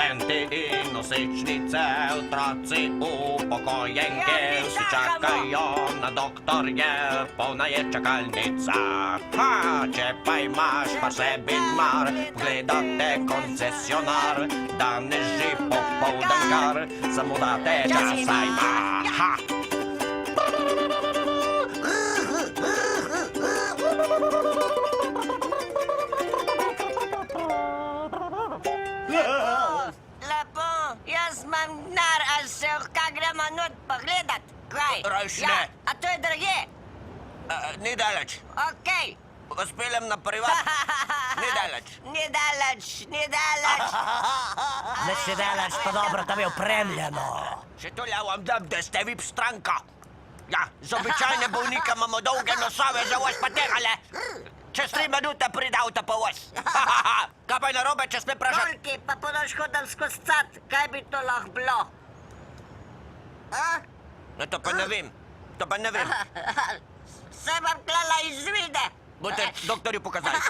Študenti in nosečnice, otroci, upokojenke, vsi čakajo na doktorje, polna je čakalnica. Ha, če pa imaš pa sebi mar, gledate koncesionar, danes že popoldan kar, zamuda te časa ima. Ha! Lepo, jaz imam denar, ali se lahko gremo not pogledat? Kaj? Rajš Ja, ne. a to je drugje? Ni daleč. Okej. Vas peljem na privat. Ni daleč. Ni daleč, ni daleč. Ne si delaš, pa dobro, tam je opremljeno. Še to vam dam, da ste VIP stranka. Ja, z običajne bolnike imamo dolge nosove, za vas pa tegale. Čez 3 minute pride avto po vas. Kaj pa je narobe, če sme vprašati? Tolki, pa podaš hodam skozi cat, kaj bi to lahko bilo? A? No, to pa ne vem. To pa ne vem. Se vam klala izvide. Boste doktorju pokazali.